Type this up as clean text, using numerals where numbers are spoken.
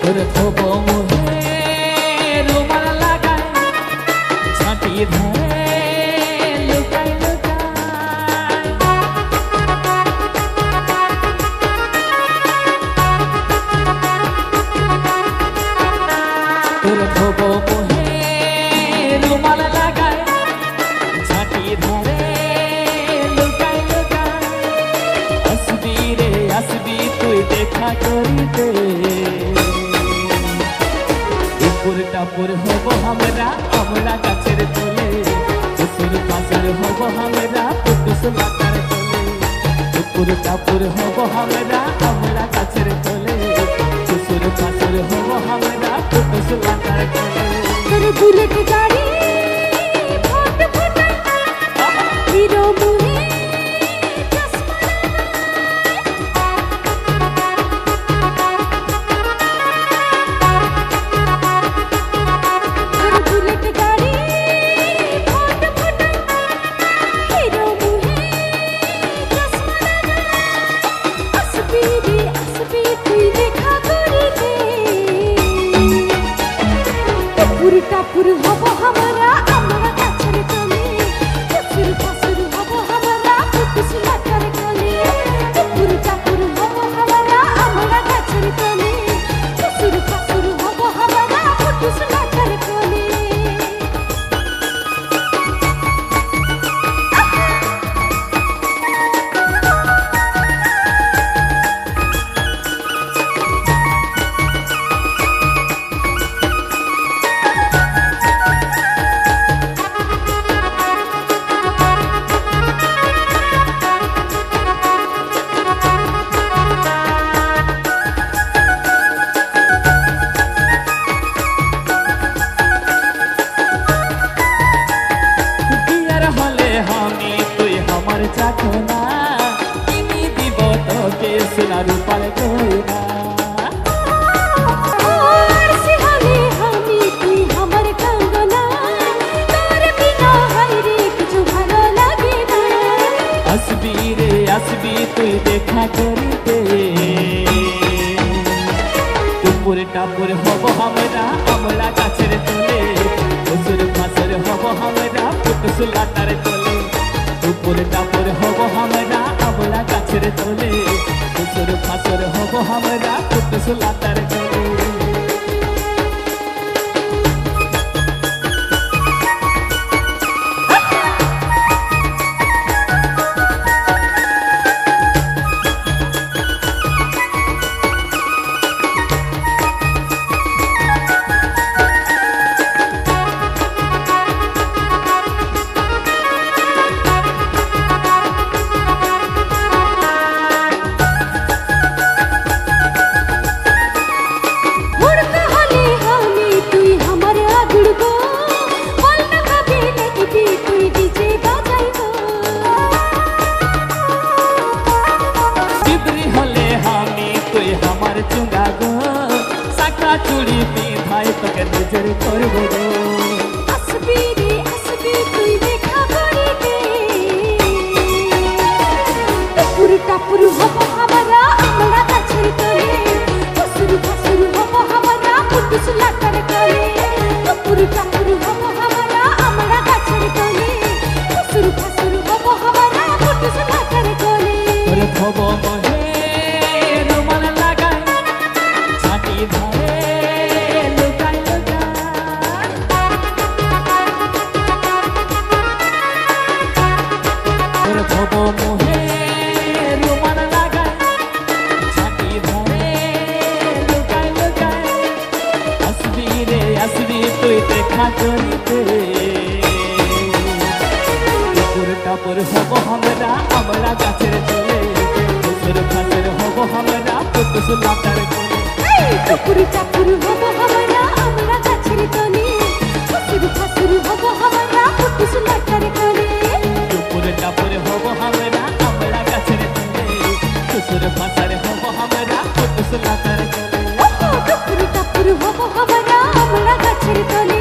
তোর থব মুহে রুমাল লাগায় ছাটি ধরে লুকাই লুকাই তোর থব মুহে রুমাল লাগায় ছাটি ধরে লুকাই লুকাই আসবি রে আসবি তুই দেখা করিতে টাপুর হব আমরা আমরা গাছের তলে শ্বশুর ফাঁসুর হব আমরা পুটুস লাটার তলে টুপুর টাপুর হব আমরা আমরা গাছের তলে শ্বশুর ফাঁসুর হব আমরা পুটুস লাটার তলে তোর বুলেট গাড়ি ফট ফট হিরো মুহে টাপুর হব আমরা আমরা গাছের তলে শ্বশুর ফাঁসুর হব আমরা পুটুস লাটার তলে টাপুর টাপুর হব আমরা আমরা গাছের তলে শ্বশুর ফাঁসুর হব আমরা পুটুস লাটার তলে সোনার রূপার গয়না আরসি হলে আমি তুই আমার কাঙ্গনা তোর বিনা হাইরে কিছু ভালো লাগে না আসবি রে আসবি তুই দেখা করিতে টুপুর টাপুর হব আমরা আমরা গাছের তলে শ্বশুর ফাঁসুর হব আমরা পুটুস লাটার তলে টুপুর টাপুর হব আমরা আমরা গাছের তলে শ্বশুর ফাঁসুর হব আমরা পুটুস লাটার তলে চুঙ্গা গো সাকা চুড়ি পিঁধাই তোকে নিজের করব গো আসবি রে আসবি তুই দেখা করিতে টুপুর টাপুর হব আমরা আমরা গাছের তলে শ্বশুর ফাঁসুর হব আমরা পুটুস লাটার তলে টুপুর টাপুর হব আমরা আমরা গাছের তলে শ্বশুর ফাঁসুর হব আমরা পুটুস লাটার তলে তোর ভব মহে রুমাল লাগাই ছাটি ধরে লুকাই লুকাই তোর ভব মহে রুমাল লাগাই ছাটি ধরে লুকাই লুকাই আসবি রে আসবি তুই দেখা করিতে টুপুর টাপুর হব আমরা আমরা গাছের তলে শ্বশুর ফাঁসুর হব আমরা পুটুস লাটার তলে টুপুর টাপুর হব আমরা আমরা গাছের তলে শ্বশুর ফাঁসুর হব আমরা পুটুস লাটার তলে টুপুর টাপুর হব আমরা আমরা গাছের তলে শ্বশুর ফাঁসুর হব আমরা পুটুস লাটার তলে টুপুর টাপুর হব আমরা আমরা গাছের তলে